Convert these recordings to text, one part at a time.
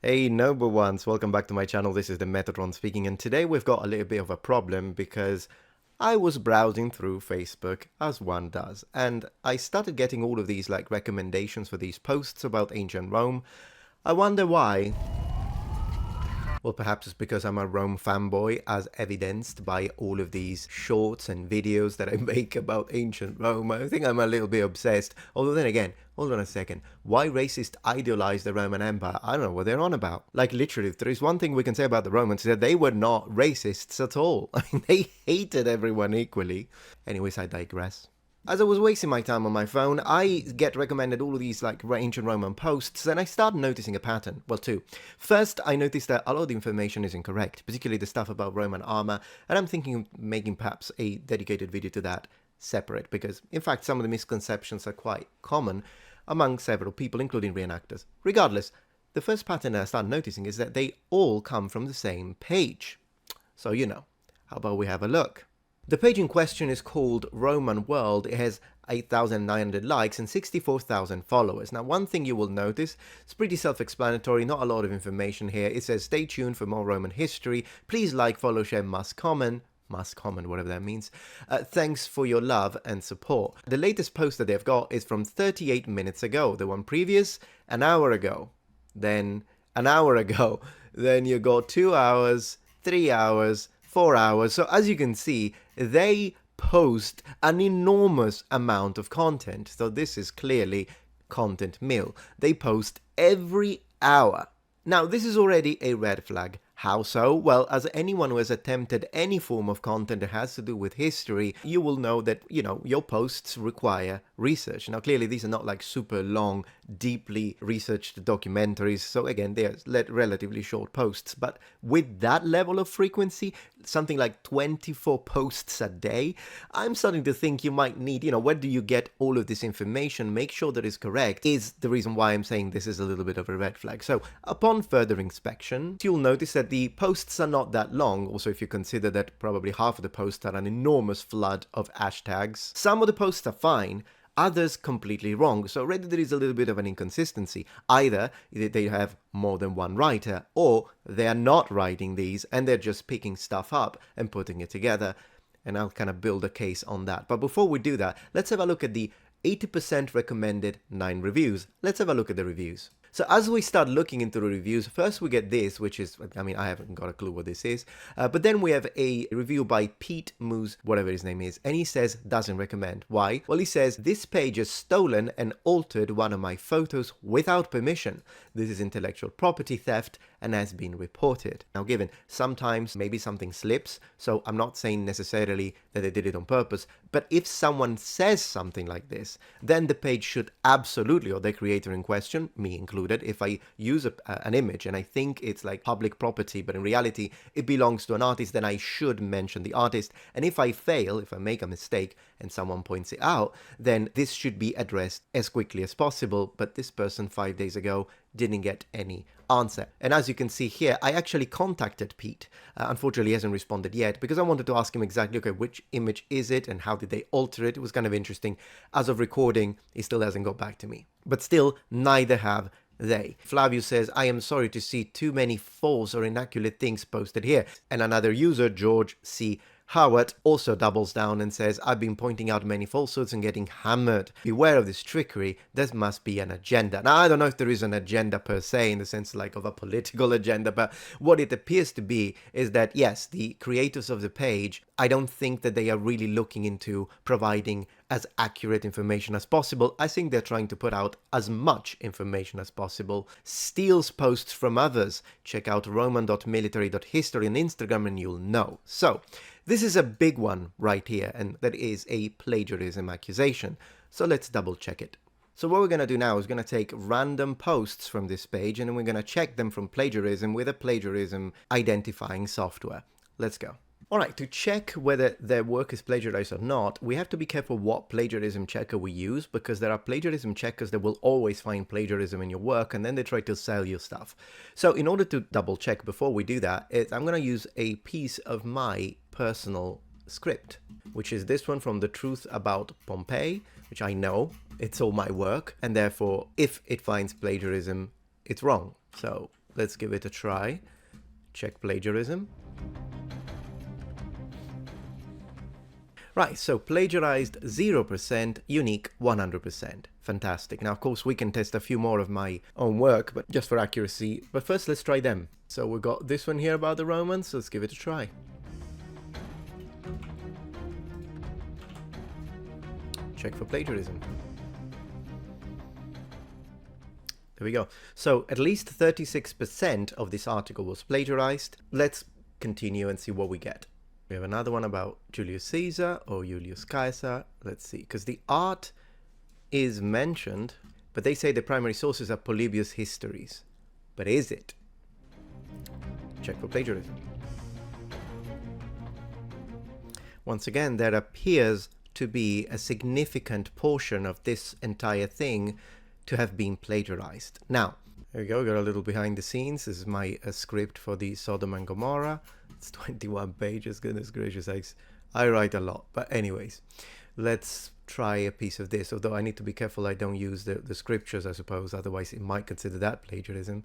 Hey noble ones, welcome back to my channel. This is the Metatron speaking, and today we've got a little bit of a problem because I was browsing through Facebook as one does, and I started getting all of these recommendations for these posts about ancient Rome. I wonder why. Well, perhaps it's because I'm a Rome fanboy, as evidenced by all of these shorts and videos that I make about ancient Rome. I think I'm a little bit obsessed. Although then again, hold on a second. Why racists idealize the Roman Empire? I don't know what they're on about. Like literally, if there is one thing we can say about the Romans, is that they were not racists at all. I mean, they hated everyone equally. Anyways, I digress. As I was wasting my time on my phone, I get recommended all of these ancient Roman posts, and I started noticing a pattern. Well, two. First, I noticed that a lot of the information is incorrect, particularly the stuff about Roman armor, and I'm thinking of making perhaps a dedicated video to that separate, because in fact some of the misconceptions are quite common among several people, including reenactors. Regardless, the first pattern that I started noticing is that they all come from the same page. So, how about we have a look? The page in question is called Roman World. It has 8,900 likes and 64,000 followers. Now, one thing you will notice, it's pretty self-explanatory, not a lot of information here. It says, stay tuned for more Roman history. Please like, follow, share, must comment, whatever that means. Thanks for your love and support. The latest post that they've got is from 38 minutes ago. The one previous, an hour ago. Then an hour ago. Then you got 2 hours, 3 hours, 4 hours. So as you can see, they post an enormous amount of content. So this is clearly content mill. They post every hour. Now, this is already a red flag. How so? Well, as anyone who has attempted any form of content that has to do with history, you will know that, your posts require research. Now, clearly, these are not super long, deeply researched documentaries. So again, they are relatively short posts. But with that level of frequency, something like 24 posts a day, I'm starting to think you might need, where do you get all of this information? Make sure that it's correct is the reason why I'm saying this is a little bit of a red flag. So upon further inspection, you'll notice that the posts are not that long. Also, if you consider that probably half of the posts are an enormous flood of hashtags. Some of the posts are fine, others completely wrong. So already there is a little bit of an inconsistency. Either they have more than one writer, or they are not writing these and they're just picking stuff up and putting it together. And I'll kind of build a case on that. But before we do that, let's have a look at the 80% recommended 9 reviews. Let's have a look at the reviews. So as we start looking into the reviews, first we get this, which is, I haven't got a clue what this is. But then we have a review by Pete Moose, whatever his name is, and he says, doesn't recommend. Why? Well, he says, this page has stolen and altered one of my photos without permission. This is intellectual property theft and has been reported. Now, given sometimes maybe something slips, so I'm not saying necessarily that they did it on purpose, but if someone says something like this, then the page should absolutely, or the creator in question, me included, if I use an image and I think it's like public property, but in reality it belongs to an artist, then I should mention the artist. And if I fail, if I make a mistake and someone points it out, then this should be addressed as quickly as possible. But this person 5 days ago didn't get any answer. And as you can see here, I actually contacted Pete. Unfortunately, he hasn't responded yet because I wanted to ask him exactly, okay, which image is it and how did they alter it? It was kind of interesting. As of recording, he still hasn't got back to me. But still, neither have they. Flavio says, I am sorry to see too many false or inaccurate things posted here. And another user, George C. Howard, also doubles down and says, I've been pointing out many falsehoods and getting hammered. Beware of this trickery. There must be an agenda. Now, I don't know if there is an agenda per se in the sense of a political agenda, but what it appears to be is that, yes, the creators of the page, I don't think that they are really looking into providing as accurate information as possible. I think they're trying to put out as much information as possible. Steals posts from others. Check out roman.military.history on Instagram and you'll know. So, this is a big one right here, and that is a plagiarism accusation. So let's double check it. So what we're going to do now is going to take random posts from this page and then we're going to check them from plagiarism with a plagiarism identifying software. Let's go. Alright, to check whether their work is plagiarized or not, we have to be careful what plagiarism checker we use, because there are plagiarism checkers that will always find plagiarism in your work and then they try to sell you stuff. So in order to double check before we do that, I'm going to use a piece of my personal script, which is this one from The Truth About Pompeii, which I know it's all my work, and therefore if it finds plagiarism, it's wrong. So let's give it a try. Check plagiarism. Right, so plagiarized 0%, unique 100%. Fantastic. Now, of course, we can test a few more of my own work, but just for accuracy. But first, let's try them. So we've got this one here about the Romans. Let's give it a try. Check for plagiarism. There we go. So at least 36% of this article was plagiarized. Let's continue and see what we get. We have another one about Julius Caesar or Julius Caesar. Let's see, because the art is mentioned, but they say the primary sources are Polybius' histories. But is it? Check for plagiarism. Once again, there appears to be a significant portion of this entire thing to have been plagiarized. Now, there we go, we got a little behind the scenes. This is my script for the Sodom and Gomorrah. It's 21 pages, goodness gracious, I write a lot. But anyways, let's try a piece of this, although I need to be careful I don't use the scriptures, I suppose, otherwise it might consider that plagiarism.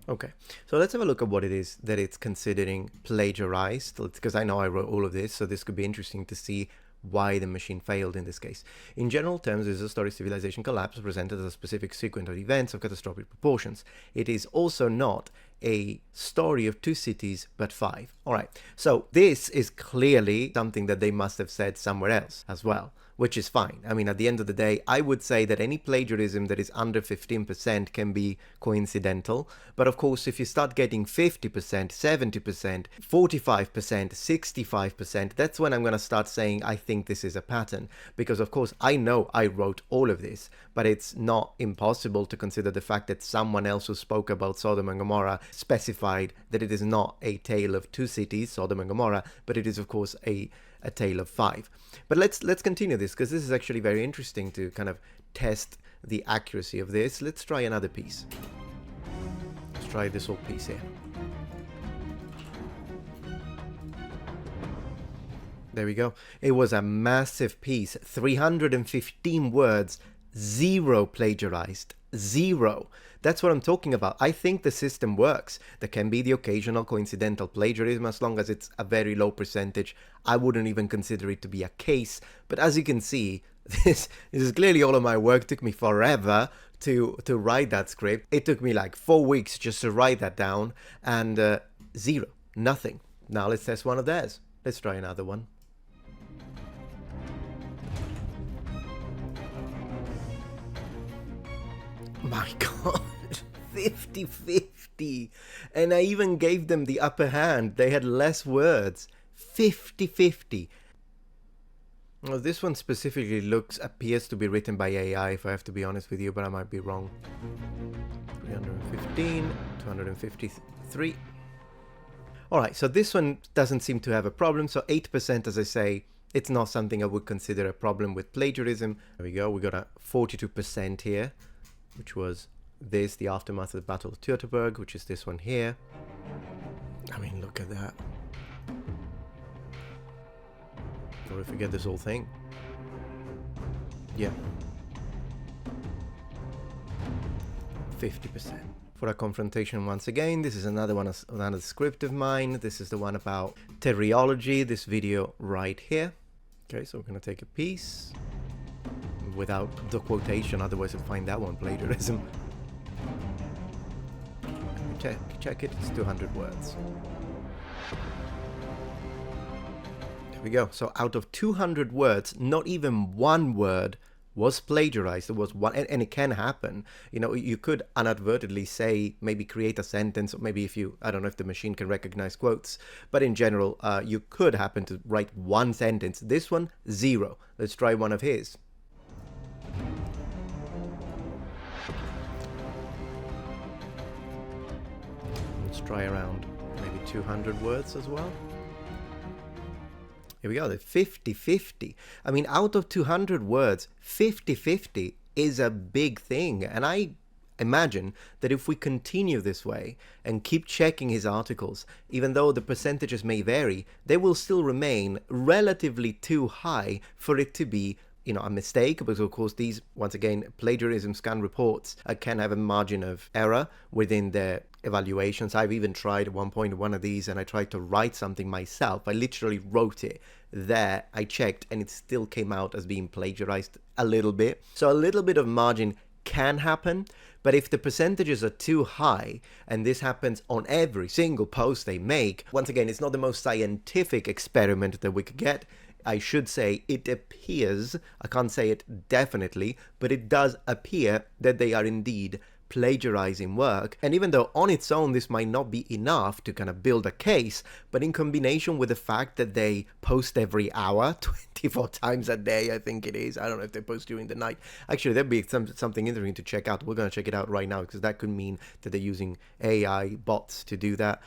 Okay, so let's have a look at what it is that it's considering plagiarized, because I know I wrote all of this, so this could be interesting to see why the machine failed in this case. In general terms, this is a story of civilization collapse presented as a specific sequence of events of catastrophic proportions. It is also not a story of 2 cities, but 5. All right, so this is clearly something that they must have said somewhere else as well, which is fine. I mean, at the end of the day, I would say that any plagiarism that is under 15% can be coincidental. But of course, if you start getting 50%, 70%, 45%, 65%, that's when I'm going to start saying, I think this is a pattern. Because of course, I know I wrote all of this, but it's not impossible to consider the fact that someone else who spoke about Sodom and Gomorrah specified that it is not a tale of 2 cities, Sodom and Gomorrah, but it is of course a tale of 5. But let's continue this, because this is actually very interesting to kind of test the accuracy of this. Let's try another piece. Let's try this whole piece here. There we go. It was a massive piece, 315 words, 0 plagiarized, 0. That's what I'm talking about. I think the system works. There can be the occasional coincidental plagiarism as long as it's a very low percentage. I wouldn't even consider it to be a case. But as you can see, this is clearly all of my work. It took me forever to write that script. It took me like 4 weeks just to write that down, and 0, nothing. Now let's test one of theirs. Let's try another one. My God, 50-50. And I even gave them the upper hand. They had less words. 50-50. Well, this one specifically appears to be written by AI, if I have to be honest with you, but I might be wrong. 315, 253. All right, so this one doesn't seem to have a problem. So 8%, as I say, it's not something I would consider a problem with plagiarism. There we go. We got a 42% here, which was this, the aftermath of the Battle of Teutoburg, which is this one here. I mean, look at that. Or if we get this whole thing. Yeah. 50%. For a confrontation once again, this is another one, another script of mine. This is the one about teriology, this video right here. Okay, so we're going to take a piece without the quotation, otherwise I'd find that one plagiarism. Check it, it's 200 words. There we go. So out of 200 words, not even one word was plagiarized. There was one, and it can happen. You know, you could inadvertently say, maybe create a sentence, or maybe if you, I don't know if the machine can recognize quotes, but in general, you could happen to write one sentence. This one, 0. Let's try one of his. Let's try around maybe 200 words as well. Here we go, the 50-50. I mean, out of 200 words, 50-50 is a big thing. And I imagine that if we continue this way and keep checking his articles, even though the percentages may vary, they will still remain relatively too high for it to be a mistake, because of course these, once again, plagiarism scan reports can have a margin of error within their evaluations. I've even tried at one point one of these, and I tried to write something myself. I literally wrote it there, I checked, and it still came out as being plagiarized a little bit. So a little bit of margin can happen, but if the percentages are too high, and this happens on every single post they make, once again, it's not the most scientific experiment that we could get. I should say it appears, I can't say it definitely, but it does appear that they are indeed plagiarizing work. And even though on its own this might not be enough to kind of build a case, but in combination with the fact that they post every hour, 24 times a day, I think it is. I don't know if they post during the night. Actually, that'd be something interesting to check out. We're going to check it out right now, because that could mean that they're using AI bots to do that.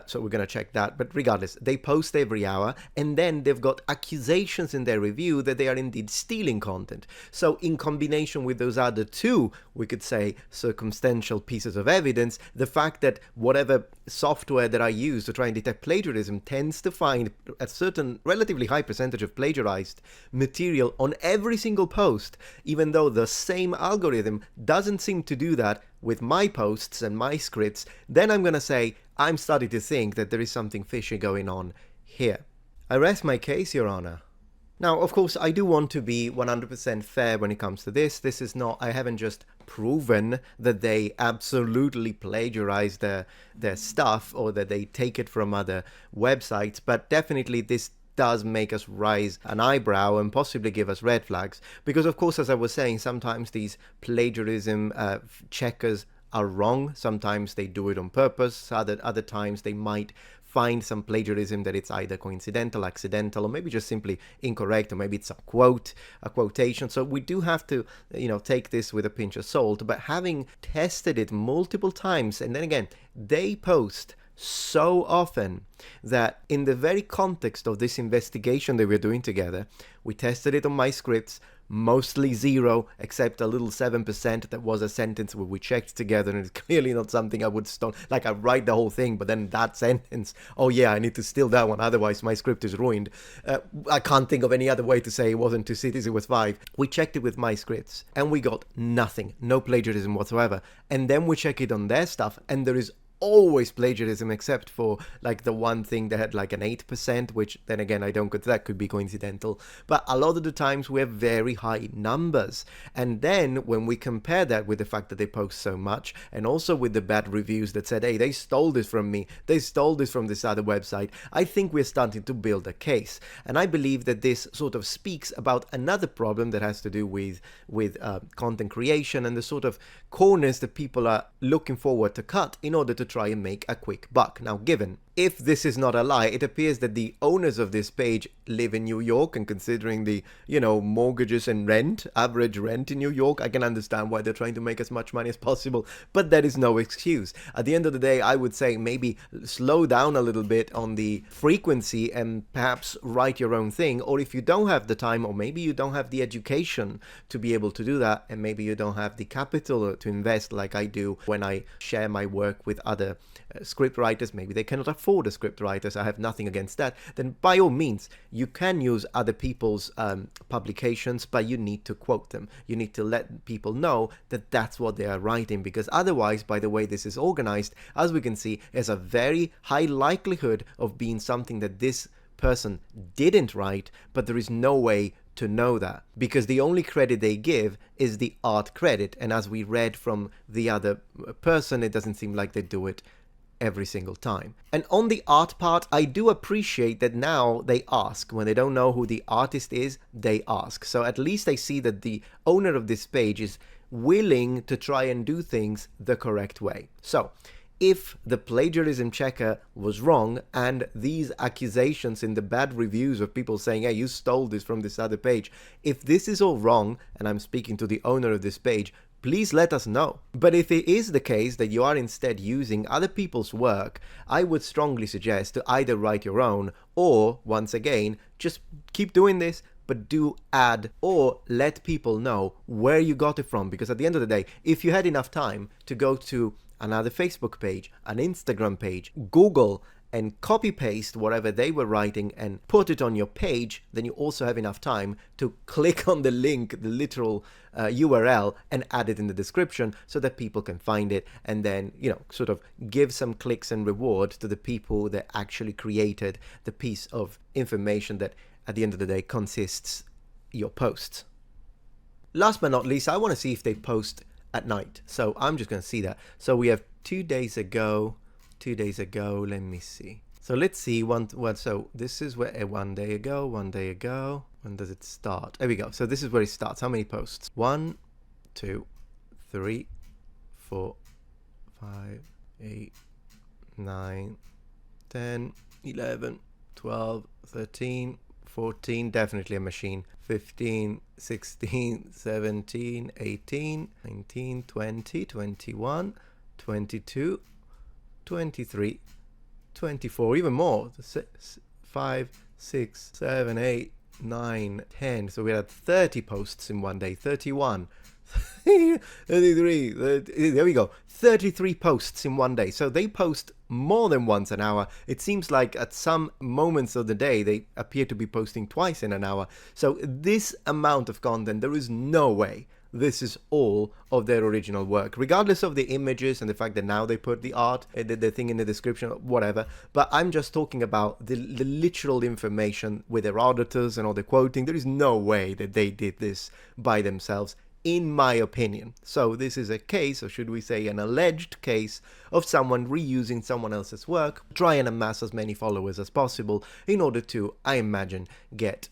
So we're going to check that. But regardless, they post every hour, and then they've got accusations in their review that they are indeed stealing content. So in combination with those other two, we could say, circumstantial pieces of evidence, the fact that whatever software that I use to try and detect plagiarism tends to find a certain relatively high percentage of plagiarized material on every single post, even though the same algorithm doesn't seem to do that with my posts and my scripts, then I'm going to say I'm starting to think that there is something fishy going on here. I rest my case, Your Honor. Now, of course, I do want to be 100% fair when it comes to this. This is not, I haven't just proven that they absolutely plagiarize their stuff, or that they take it from other websites, but definitely this does make us raise an eyebrow and possibly give us red flags. Because, of course, as I was saying, sometimes these plagiarism checkers are wrong. Sometimes they do it on purpose. Other times they might find some plagiarism that it's either coincidental, accidental, or maybe just simply incorrect, or maybe it's a quotation. So we do have to, take this with a pinch of salt. But having tested it multiple times, and then again, they post so often that in the very context of this investigation that we're doing together, we tested it on my scripts, mostly zero, except a little 7% that was a sentence where we checked together, and it's clearly not something I would stone. Like, I write the whole thing, but then that sentence, oh yeah, I need to steal that one, otherwise my script is ruined. I can't think of any other way to say it wasn't 2 cities, it was 5. We checked it with my scripts, and we got nothing, no plagiarism whatsoever. And then we check it on their stuff, and there is always plagiarism, except for like the one thing that had like an 8%, which then again I don't consider that, could be coincidental. But a lot of the times we have very high numbers, and then when we compare that with the fact that they post so much, and also with the bad reviews that said, hey, they stole this from me, they stole this from this other website, I think we're starting to build a case. And I believe that this sort of speaks about another problem that has to do with content creation, and the sort of corners that people are looking forward to cut in order to try and make a quick buck. Now, given if this is not a lie, it appears that the owners of this page live in New York, and considering the, mortgages and rent, average rent in New York, I can understand why they're trying to make as much money as possible, but that is no excuse. At the end of the day, I would say maybe slow down a little bit on the frequency and perhaps write your own thing, or if you don't have the time, or maybe you don't have the education to be able to do that, and maybe you don't have the capital to invest like I do when I share my work with other script writers, maybe they cannot afford a script writers, I have nothing against that, then by all means you can use other people's publications, but you need to quote them. You need to let people know that that's what they are writing, because otherwise, by the way this is organized, as we can see, there's a very high likelihood of being something that this person didn't write, but there is no way to know that, because the only credit they give is the art credit, and as we read from the other person, it doesn't seem like they do it every single time. And on the art part, I do appreciate that now they ask. When they don't know who the artist is, they ask. So at least I see that the owner of this page is willing to try and do things the correct way. So if the plagiarism checker was wrong, and these accusations in the bad reviews of people saying, hey, you stole this from this other page, if this is all wrong, and I'm speaking to the owner of this page, please let us know. But if it is the case that you are instead using other people's work, I would strongly suggest to either write your own, or, once again, just keep doing this, but do add or let people know where you got it from. Because at the end of the day, if you had enough time to go to another Facebook page, an Instagram page, Google, and copy paste whatever they were writing and put it on your page, then you also have enough time to click on the link, the literal URL, and add it in the description so that people can find it, and then, sort of give some clicks and reward to the people that actually created the piece of information that at the end of the day consists your posts. Last but not least, I want to see if they post at night. So I'm just going to see that. So we have 2 days ago, let me see. So let's see, so this is where 1 day ago, when does it start? There we go. So this is where it starts. How many posts? 1, 2, 3, 4, 5, 8, 9, 10, 11, 12, 13, 14, definitely a machine. 15, 16, 17, 18, 19, 20, 21, 22, 23, 24, even more. 5, 6, 7, 8, 9, 10. So we had 30 posts in 1 day. 31, 33, there we go. 33 posts in 1 day. So they post more than once an hour. It seems like at some moments of the day they appear to be posting twice in an hour. So this amount of content, there is no way this is all of their original work, regardless of the images and the fact that now they put the art, the thing in the description, whatever. But I'm just talking about the literal information with their auditors and all the quoting. There is no way that they did this by themselves, in my opinion. So this is a case, or should we say an alleged case, of someone reusing someone else's work, try and amass as many followers as possible in order to, I imagine, get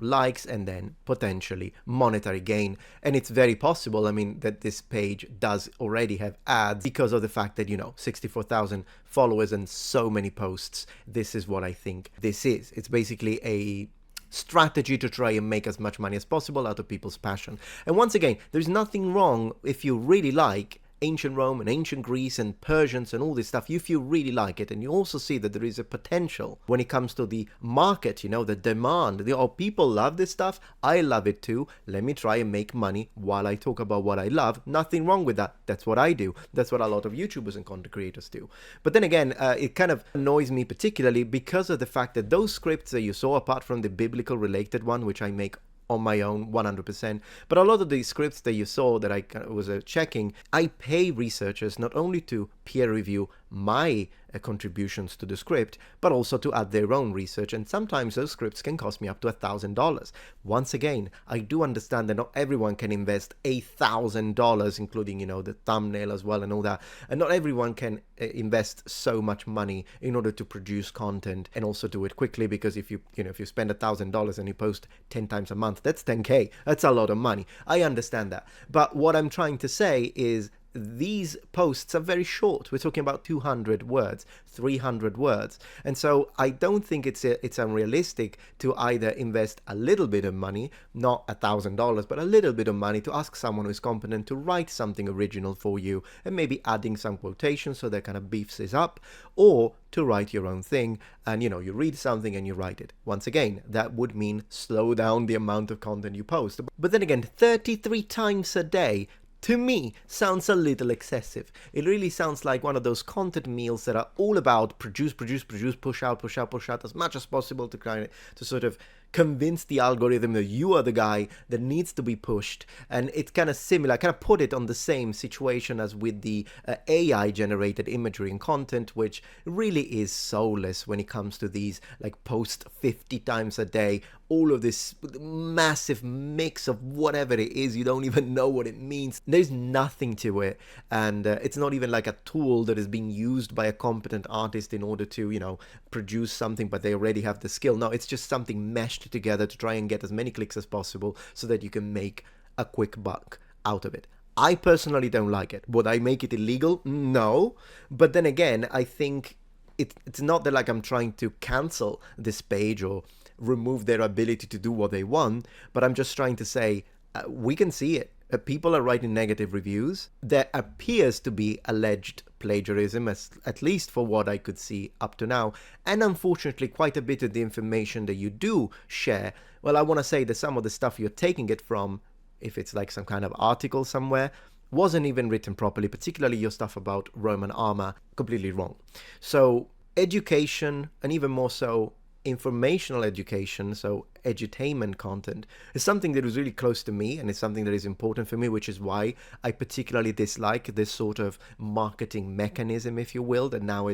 likes and then potentially monetary gain. And it's very possible, I mean, that this page does already have ads because of the fact that 64,000 followers and so many posts. This is what I think this is. It's basically a strategy to try and make as much money as possible out of people's passion. And once again, there's nothing wrong if you really like ancient Rome and ancient Greece and Persians and all this stuff, if you really like it. And you also see that there is a potential when it comes to the market, the demand. People love this stuff, I love it too, let me try and make money while I talk about what I love. Nothing wrong with that. That's what I do. That's what a lot of YouTubers and content creators do. But then again, it kind of annoys me particularly because of the fact that those scripts that you saw, apart from the biblical related one, which I make on my own 100%, but a lot of the scripts that you saw that I was checking, I pay researchers not only to peer review my contributions to the script, but also to add their own research, and sometimes those scripts can cost me up to $1,000. Once again, I do understand that not everyone can invest $1,000, including the thumbnail as well and all that, and not everyone can invest so much money in order to produce content and also do it quickly, because if you spend $1,000 and you post 10 times a month, that's 10K. That's a lot of money. I understand that, but what I'm trying to say is these posts are very short. We're talking about 200 words, 300 words. And so I don't think it's unrealistic to either invest a little bit of money, not $1,000, but a little bit of money, to ask someone who is competent to write something original for you and maybe adding some quotations so that kind of beefs it up, or to write your own thing and you read something and you write it. Once again, that would mean slow down the amount of content you post. But then again, 33 times a day, to me, sounds a little excessive. It really sounds like one of those content meals that are all about produce, push out as much as possible to sort of convince the algorithm that you are the guy that needs to be pushed. And it's kind of similar. I kind of put it on the same situation as with the AI generated imagery and content, which really is soulless when it comes to these, like, post 50 times a day, all of this massive mix of whatever it is. You don't even know what it means. There's nothing to it, and it's not even like a tool that is being used by a competent artist in order to produce something, but they already have the skill. No, it's just something meshed together to try and get as many clicks as possible so that you can make a quick buck out of it. I personally don't like it. Would I make it illegal? No. But then again, I think it's not that like I'm trying to cancel this page or remove their ability to do what they want, but I'm just trying to say we can see it. People are writing negative reviews. There appears to be alleged plagiarism, at least for what I could see up to now. And unfortunately, quite a bit of the information that you do share, well, I want to say that some of the stuff you're taking it from, if it's like some kind of article somewhere, wasn't even written properly, particularly your stuff about Roman armor, completely wrong. So education, and even more so informational education, so edutainment content, is something that is really close to me, and it's something that is important for me, which is why I particularly dislike this sort of marketing mechanism, if you will, that now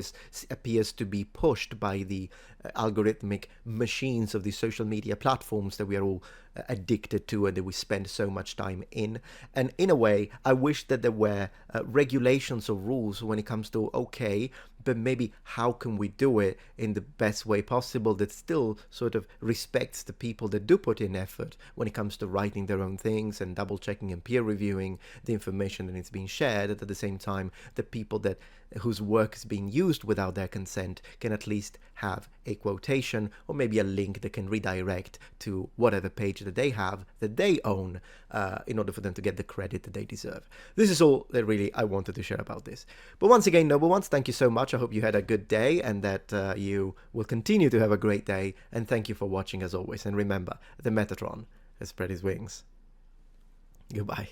appears to be pushed by the algorithmic machines of the social media platforms that we are all addicted to and that we spend so much time in. And in a way, I wish that there were regulations or rules when it comes to, okay, but maybe how can we do it in the best way possible that still sort of respects the people that do put in effort when it comes to writing their own things and double checking and peer reviewing the information that is being shared, at the same time the people that whose work is being used without their consent can at least have a quotation or maybe a link that can redirect to whatever page that they have that they own, in order for them to get the credit that they deserve. This is all that really I wanted to share about this. But once again, noble ones, thank you so much. I hope you had a good day and that you will continue to have a great day, and thank you for watching as always. And remember, the Metatron has spread his wings. Goodbye.